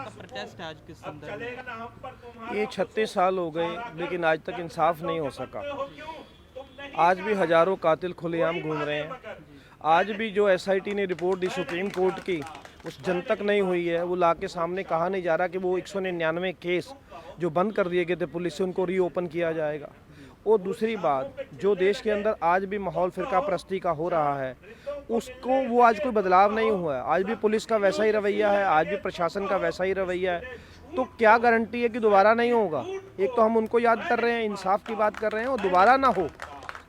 का प्रोटेस्ट है आज किस संदर्भ में? ये 36 साल हो गए लेकिन आज तक इंसाफ नहीं हो सका। आज भी हजारों कातिल खुलेआम घूम रहे हैं। आज भी जो एसआईटी ने रिपोर्ट दी सुप्रीम कोर्ट की, उस जन तक नहीं हुई है। वो ला के सामने कहा नहीं जा रहा कि वो 199 केस जो बंद कर दिए गए थे पुलिस से, उनको रीओपन किया जाएगा। और दूसरी बात, जो देश के अंदर आज भी माहौल फिरका परस्ती का हो रहा है, उसको वो आज कोई बदलाव नहीं हुआ है। आज भी पुलिस का वैसा ही रवैया है, आज भी प्रशासन का वैसा ही रवैया है। तो क्या गारंटी है कि दोबारा नहीं होगा? एक तो हम उनको याद कर रहे हैं, इंसाफ की बात कर रहे हैं, और दोबारा ना हो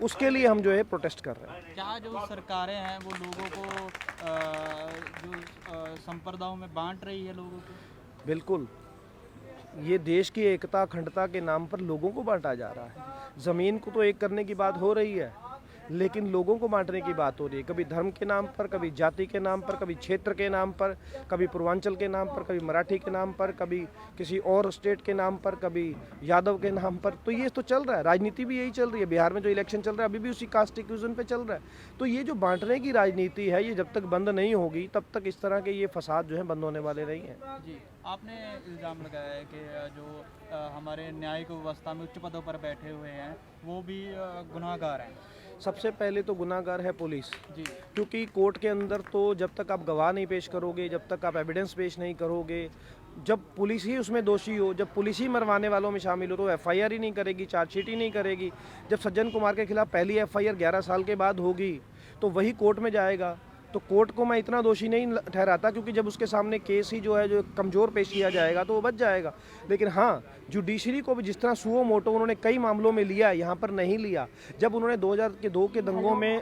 उसके लिए हम जो है प्रोटेस्ट कर रहे हैं। क्या जो सरकारें हैं वो लोगों को जो संप्रदायों में बांट रही है लोगों को? बिल्कुल, ये देश की एकता अखंडता के नाम पर लोगों को बांटा जा रहा है। ज़मीन को तो एक करने की बात हो रही है, लेकिन लोगों को बांटने की बात हो रही है। कभी धर्म के नाम पर, कभी जाति के नाम पर, कभी क्षेत्र के नाम पर, कभी पूर्वांचल के नाम पर, कभी मराठी के नाम पर, कभी किसी और स्टेट के नाम पर, कभी यादव के नाम पर। तो ये तो चल रहा है, राजनीति भी यही चल रही है। बिहार में जो इलेक्शन चल रहा है अभी भी उसी कास्ट इक्विजन पे चल रहा है। तो ये जो बांटने की राजनीति है, ये जब तक बंद नहीं होगी तब तक इस तरह के ये फसाद जो है बंद होने वाले नहीं हैं। जी, आपने इल्ज़ाम लगाया है कि जो हमारे न्यायिक व्यवस्था में उच्च पदों पर बैठे हुए हैं वो भी गुनाहगार हैं। सबसे पहले तो गुनाहगार है पुलिस जी, क्योंकि कोर्ट के अंदर तो जब तक आप गवाह नहीं पेश करोगे, जब तक आप एविडेंस पेश नहीं करोगे, जब पुलिस ही उसमें दोषी हो, जब पुलिस ही मरवाने वालों में शामिल हो, तो एफआईआर ही नहीं करेगी, चार्जशीट ही नहीं करेगी। जब सज्जन कुमार के खिलाफ पहली एफआईआर 11 साल के बाद होगी तो वही कोर्ट में जाएगा। तो कोर्ट को मैं इतना दोषी नहीं ठहराता, क्योंकि जब उसके सामने केस ही जो है जो कमज़ोर पेश किया जाएगा तो वो बच जाएगा। लेकिन हाँ, जुडिशरी को भी जिस तरह सुओ मोटो उन्होंने कई मामलों में लिया, यहाँ पर नहीं लिया। जब उन्होंने 2002 के दंगों में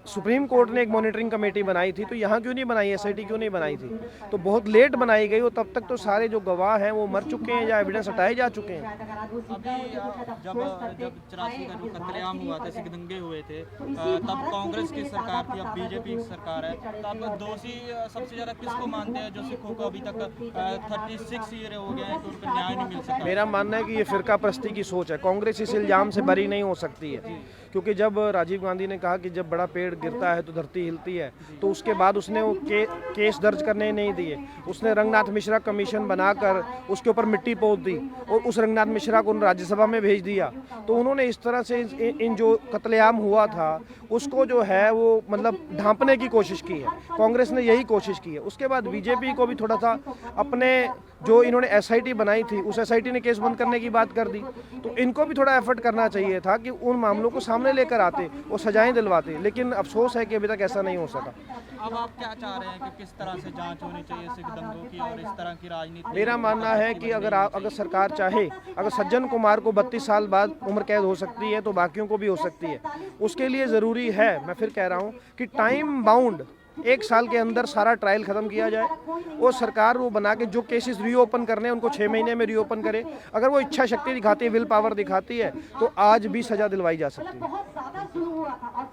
सुप्रीम कोर्ट ने एक मॉनिटरिंग कमेटी बनाई थी, तो यहाँ क्यों नहीं बनाई, एसआईटी क्यों नहीं बनाई थी? तो बहुत लेट बनाई गई, और तब तक तो सारे जो गवाह हैं वो मर चुके हैं या एविडेंस हटाए जा चुके हैं। अभी जब 84 का जो कत्लेआम हुआ था, सिख दंगे हुए थे, तब कांग्रेस की सरकार थी, अब बीजेपी की सरकार है। तब दोषी सबसे ज़्यादा किसको मानते हैं जो सिखों को अभी तक 36 ईयर हो गए हैं तो उनको न्याय नहीं मिल सका? मेरा मानना है कि ये फिरका परस्ती की सोच है। कांग्रेस इस इल्ज़ाम से बरी नहीं हो सकती है, क्योंकि जब राजीव गांधी ने कहा कि जब बड़ा पेड़ गिरता है तो धरती हिलती है, तो उसके बाद उसने वो केस दर्ज करने नहीं दिए। उसने रंगनाथ मिश्रा कमीशन बनाकर उसके ऊपर मिट्टी पोत दी और उस रंगनाथ मिश्रा को राज्यसभा में भेज दिया। तो उन्होंने इस तरह से इन जो कत्लेआम हुआ था उसको जो है वो मतलब ढांपने की कोशिश की है। कांग्रेस ने यही कोशिश की है। उसके बाद बीजेपी को भी थोड़ा सा अपने जो इन्होंने एसआईटी बनाई थी, उस एसआईटी ने केस बंद करने की बात कर दी, तो इनको भी थोड़ा एफर्ट करना चाहिए था कि उन मामलों को सामने लेकर आते और सजाएं दिलवाते। लेकिन अफसोस है कि अभी तक ऐसा नहीं हो सका। अब आप क्या चाह रहे हैं कि किस तरह से जांच होनी चाहिए सिख दंगों की और इस तरह की राजनीति? मेरा मानना है कि अगर सरकार चाहे, अगर सज्जन कुमार को 32 साल बाद उम्र कैद हो सकती है तो बाकियों को भी हो सकती है। उसके लिए ज़रूरी है, मैं फिर कह रहा हूँ कि टाइम बाउंड 1 साल के अंदर सारा ट्रायल खत्म किया जाए और सरकार वो बना के जो केसेस रीओपन करने हैं उनको 6 महीने में रीओपन करे। अगर वो इच्छा शक्ति दिखाती है, विल पावर दिखाती है, तो आज भी सजा दिलवाई जा सकती है।